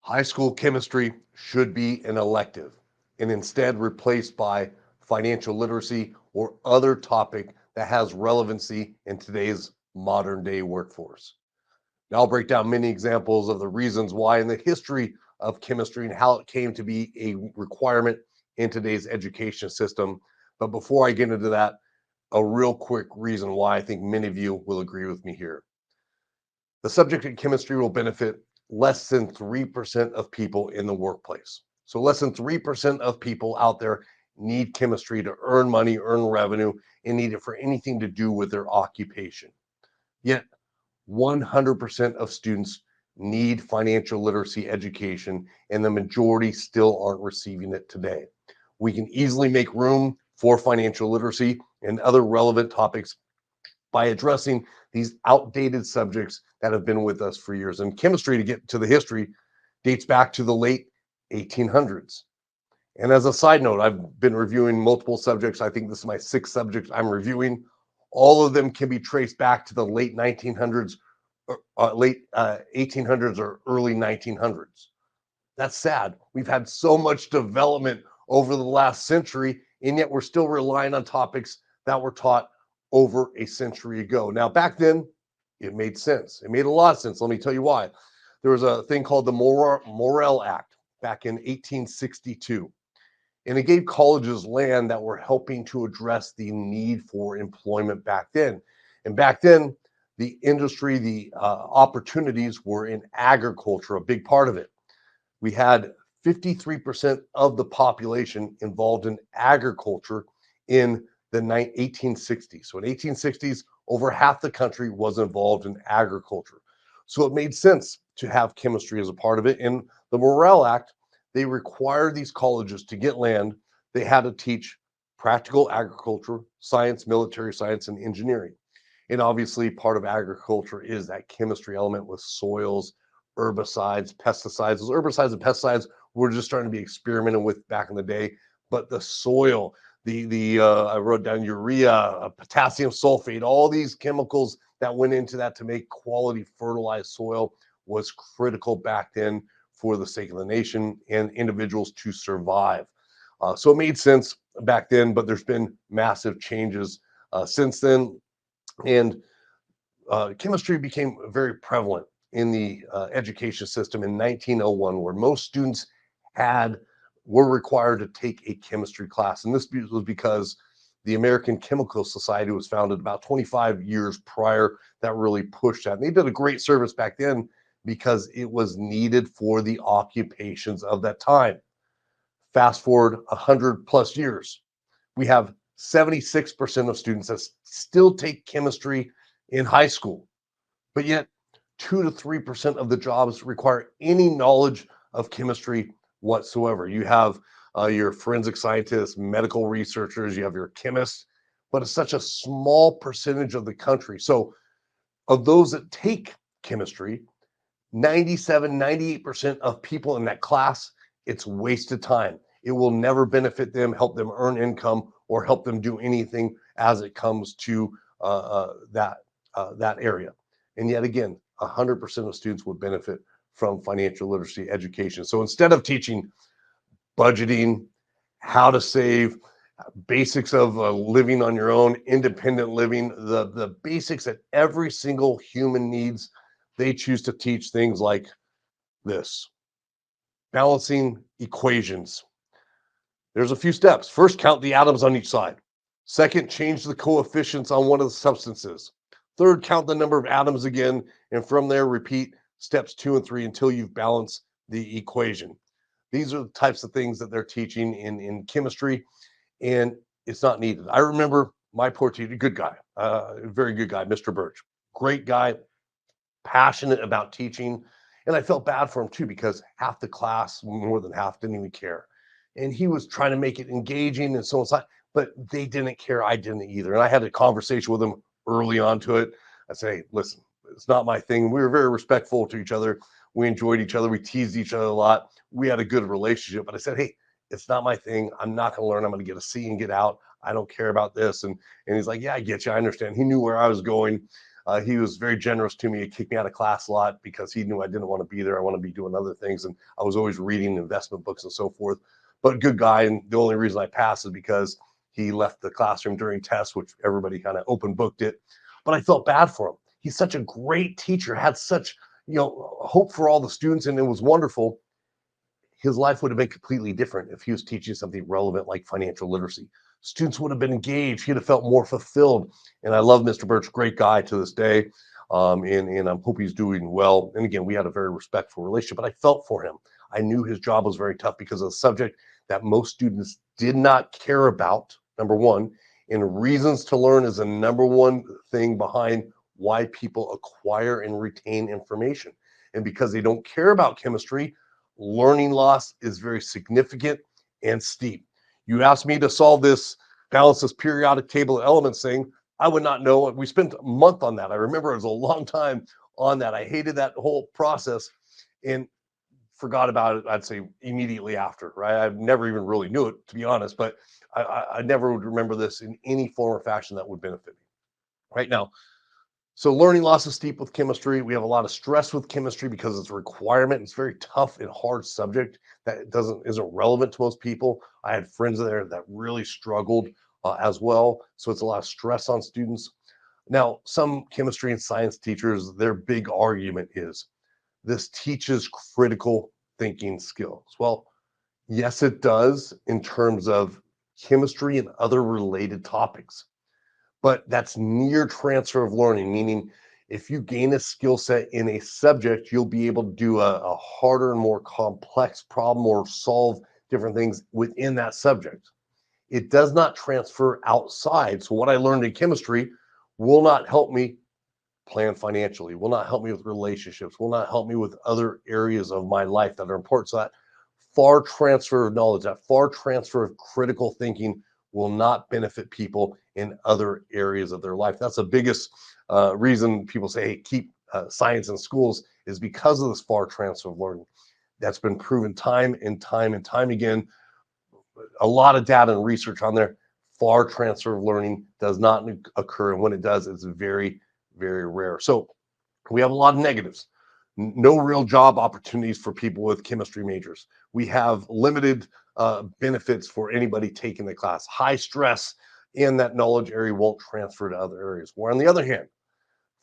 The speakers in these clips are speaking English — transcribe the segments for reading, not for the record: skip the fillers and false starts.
High school chemistry should be an elective and instead replaced by financial literacy or other topic that has relevancy in today's modern day workforce. Now, I'll break down many examples of the reasons why in the history of chemistry and how it came to be a requirement in today's education system. But before I get into that, a real quick reason why I think many of you will agree with me here. The subject of chemistry will benefit less than 3% of people in the workplace. So, less than 3% of people out there need chemistry to earn money, earn revenue, and need it for anything to do with their occupation. Yet, 100% of students need financial literacy education, and the majority still aren't receiving it today. We can easily make room for financial literacy and other relevant topics by addressing these outdated subjects that have been with us for years. And chemistry, to get to the history, dates back to the late 1800s. And as a side note, I've been reviewing multiple subjects. I think this is my sixth subject I'm reviewing. All of them can be traced back to the late 1900s, late 1800s, or early 1900s. That's sad. We've had so much development over the last century, and yet we're still relying on topics that were taught over a century ago. Now, back then, it made sense. It made a lot of sense. Let me tell you why. There was a thing called the Morrill Act back in 1862, and it gave colleges land that were helping to address the need for employment back then. And back then, the industry, the opportunities were in agriculture, a big part of it. We had 53% of the population involved in agriculture in the 1860s. So in 1860s, over half the country was involved in agriculture. So it made sense to have chemistry as a part of it. In the Morrill Act, they required these colleges to get land. They had to teach practical agriculture, science, military science, and engineering. And obviously, part of agriculture is that chemistry element with soils, herbicides, pesticides. Those herbicides and pesticides were just starting to be experimented with back in the day. But the soil, the I wrote down urea, potassium sulfate, all these chemicals that went into that to make quality fertilized soil was critical back then for the sake of the nation and individuals to survive. So it made sense back then, but there's been massive changes since then. And chemistry became very prevalent in the education system in 1901, where most students had were required to take a chemistry class, and this was because the American Chemical Society was founded about 25 years prior. That really pushed that, and they did a great service back then because it was needed for the occupations of that time. Fast forward 100 plus years, we have 76% of students that still take chemistry in high school, but yet 2 to 3% of the jobs require any knowledge of chemistry whatsoever. You have your forensic scientists, medical researchers, you have your chemists, but it's such a small percentage of the country. So, of those that take chemistry, 97, 98% of people in that class, it's wasted time. It will never benefit them, help them earn income, or help them do anything as it comes to that area. And yet again, 100% of students would benefit from financial literacy education. So instead of teaching budgeting, how to save, basics of living on your own, independent living, the basics that every single human needs, they choose to teach things like this: balancing equations. There's a few steps. First, count the atoms on each side. Second, change the coefficients on one of the substances. Third, count the number of atoms again, and from there, repeat steps 2 and 3 until you've balanced the equation. These are the types of things that they're teaching in chemistry, and it's not needed. I remember my poor teacher, good guy, very good guy, Mr. Birch, great guy, passionate about teaching. And I felt bad for him too, because half the class, more than half, didn't even care. And he was trying to make it engaging and so on, but they didn't care. I didn't either. And I had a conversation with him early on to it. I say, hey, listen, it's not my thing. We were very respectful to each other. We enjoyed each other. We teased each other a lot. We had a good relationship. But I said, hey, it's not my thing. I'm not going to learn. I'm going to get a C and get out. I don't care about this. And he's like, yeah, I get you. I understand. He knew where I was going. He was very generous to me. He kicked me out of class a lot because he knew I didn't want to be there. I want to be doing other things. And I was always reading investment books and so forth. But good guy. And the only reason I passed is because he left the classroom during tests, which everybody kind of open booked it. But I felt bad for him. He's such a great teacher, had such, hope for all the students, and it was wonderful. His life would have been completely different if he was teaching something relevant like financial literacy. Students would have been engaged. He'd have felt more fulfilled. And I love Mr. Birch, great guy to this day. And I hope he's doing well. And again, we had a very respectful relationship, but I felt for him. I knew his job was very tough because of the subject that most students did not care about, number one. And reasons to learn is the number one thing behind why people acquire and retain information. And because they don't care about chemistry, learning loss is very significant and steep. You asked me to solve this, balance this periodic table of elements thing, I would not know. We spent a month on that. I remember it was a long time on that. I hated that whole process and forgot about it, I'd say immediately after, right? I never even really knew it, to be honest, but I never would remember this in any form or fashion that would benefit me. Right now, so learning loss is steep with chemistry. We have a lot of stress with chemistry because it's a requirement. It's a very tough and hard subject that isn't relevant to most people. I had friends there that really struggled as well. So it's a lot of stress on students. Now, some chemistry and science teachers, their big argument is this teaches critical thinking skills. Well, yes, it does in terms of chemistry and other related topics, but that's near transfer of learning, meaning if you gain a skill set in a subject, you'll be able to do a harder and more complex problem or solve different things within that subject. It does not transfer outside. So what I learned in chemistry will not help me plan financially, will not help me with relationships, will not help me with other areas of my life that are important. So that far transfer of knowledge, that far transfer of critical thinking will not benefit people in other areas of their life. That's the biggest reason people say, hey, keep science in schools, is because of this far transfer of learning. That's been proven time and time and time again. A lot of data and research on there. Far transfer of learning does not occur. And when it does, it's very, very rare. So we have a lot of negatives. No real job opportunities for people with chemistry majors. We have limited benefits for anybody taking the class. High stress in that knowledge area won't transfer to other areas. Where on the other hand,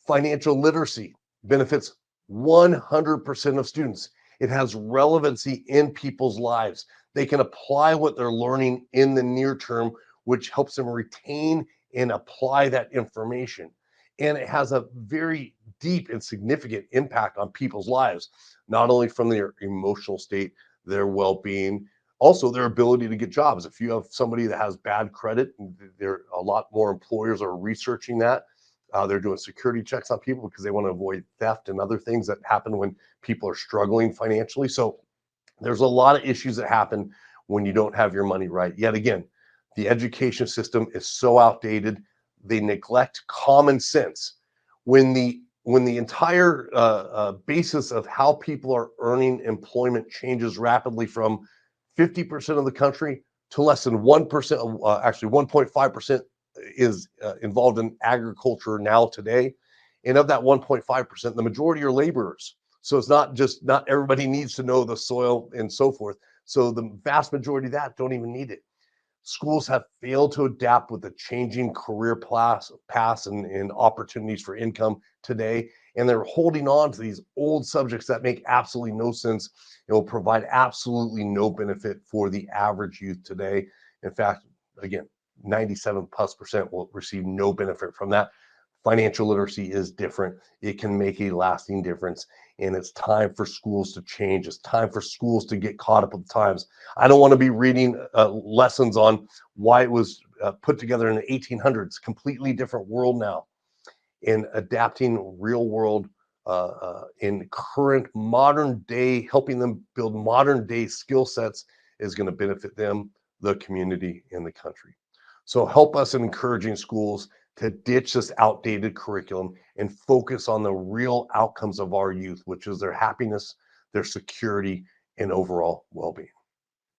financial literacy benefits 100% of students. It has relevancy in people's lives. They can apply what they're learning in the near term, which helps them retain and apply that information. And it has a very deep and significant impact on people's lives, not only from their emotional state, their well-being, also their ability to get jobs. If you have somebody that has bad credit, there a lot more employers are researching that. They're doing security checks on people because they want to avoid theft and other things that happen when people are struggling financially. So there's a lot of issues that happen when you don't have your money right. Yet again, the education system is so outdated. They neglect common sense. When the entire basis of how people are earning employment changes rapidly from 50% of the country to less than 1%, actually 1.5% is involved in agriculture now today. And of that 1.5%, the majority are laborers. So it's not everybody needs to know the soil and so forth. So the vast majority of that don't even need it. Schools have failed to adapt with the changing career paths and opportunities for income today. And they're holding on to these old subjects that make absolutely no sense and will provide absolutely no benefit for the average youth today. In fact, again, 97+% will receive no benefit from that. Financial literacy is different. It can make a lasting difference. And it's time for schools to change. It's time for schools to get caught up with the times. I don't want to be reading lessons on why it was put together in the 1800s. Completely different world now. In adapting real world in current modern day, helping them build modern day skill sets is going to benefit them, the community, and the country. So help us in encouraging schools to ditch this outdated curriculum and focus on the real outcomes of our youth, which is their happiness, their security, and overall well-being.